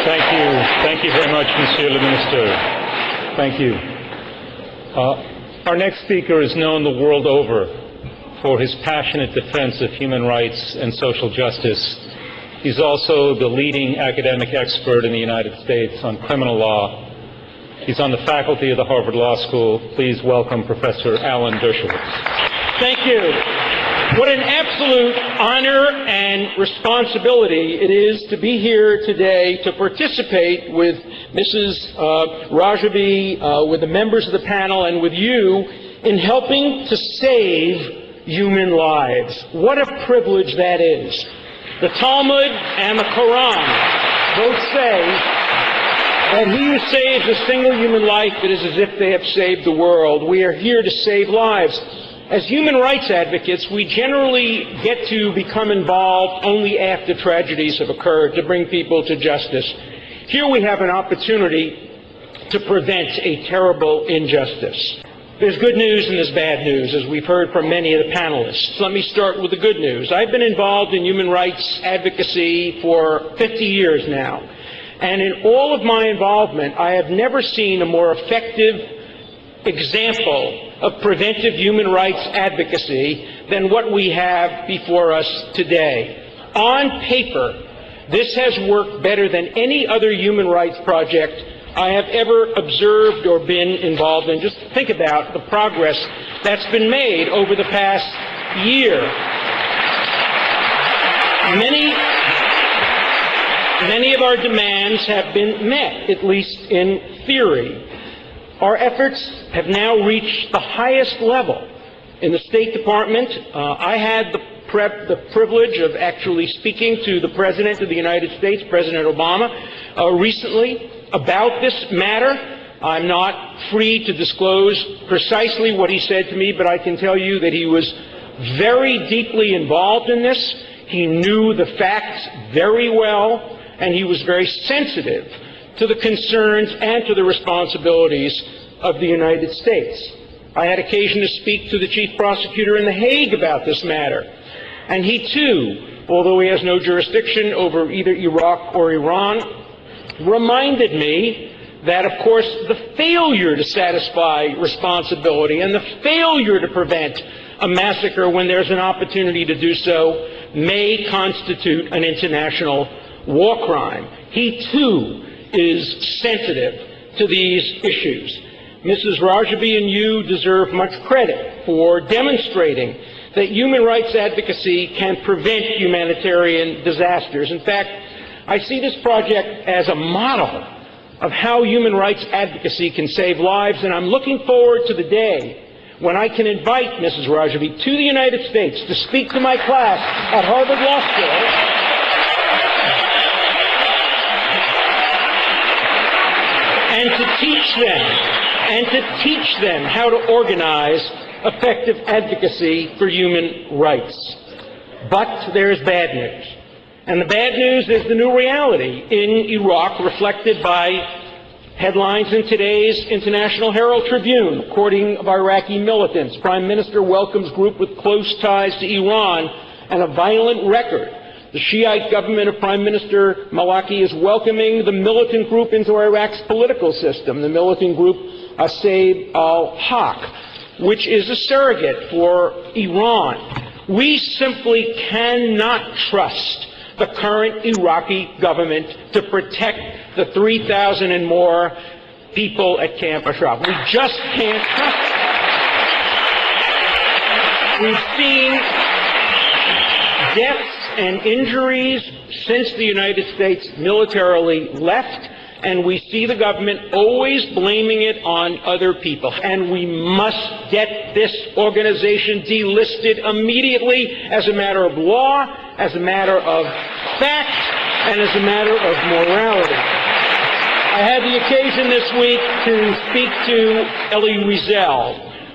Thank you. Thank you very much, Monsieur le Minister. Thank you. Our next speaker is known the world over for his passionate defense of human rights and social justice. He's also the leading academic expert in the United States on criminal law. He's on the faculty of the Harvard Law School. Please welcome Professor Alan Dershowitz. Thank you. What an absolute honor and responsibility it is to be here today to participate with Mrs. Rajavi, with the members of the panel, and with you in helping to save human lives. What a privilege that is. The Talmud and the Quran both say that he who saves a single human life, it is as if they have saved the world. We are here to save lives. As human rights advocates, we generally get to become involved only after tragedies have occurred to bring people to justice. Here we have an opportunity to prevent a terrible injustice. There's good news and there's bad news, as we've heard from many of the panelists. Let me start with the good news. I've been involved in human rights advocacy for 50 years now. And in all of my involvement, I have never seen a more effective example of preventive human rights advocacy than what we have before us today. On paper, this has worked better than any other human rights project I have ever observed or been involved in. Just think about the progress that's been made over the past year. Many of our demands have been met, at least in theory. Our efforts have now reached the highest level in the State Department. I had the privilege of actually speaking to the President of the United States, President Obama, recently about this matter. I'm not free to disclose precisely what he said to me, but I can tell you that he was very deeply involved in this. He knew the facts very well, and he was very sensitive to the concerns and to the responsibilities of the United States. I had occasion to speak to the chief prosecutor in The Hague about this matter, and he too, although he has no jurisdiction over either Iraq or Iran, reminded me that, of course, the failure to satisfy responsibility and the failure to prevent a massacre when there's an opportunity to do so may constitute an international war crime. He too is sensitive to these issues. Mrs. Rajavi and you deserve much credit for demonstrating that human rights advocacy can prevent humanitarian disasters. In fact, I see this project as a model of how human rights advocacy can save lives, and I'm looking forward to the day when I can invite Mrs. Rajavi to the United States to speak to my class at Harvard Law School and to teach them how to organize effective advocacy for human rights. But there's bad news. And the bad news is the new reality in Iraq, reflected by headlines in today's International Herald Tribune. According to Iraqi militants, Prime Minister welcomes group with close ties to Iran and a violent record. The Shiite government of Prime Minister Maliki is welcoming the militant group into Iraq's political system, the militant group Asayib al-Haq, which is a surrogate for Iran. We simply cannot trust the current Iraqi government to protect the 3,000 and more people at Camp Ashraf. We just can't trust them. We've seen deaths and injuries since the United States militarily left, and we see the government always blaming it on other people. And we must get this organization delisted immediately as a matter of law, as a matter of fact, and as a matter of morality. I had the occasion this week to speak to Elie Wiesel,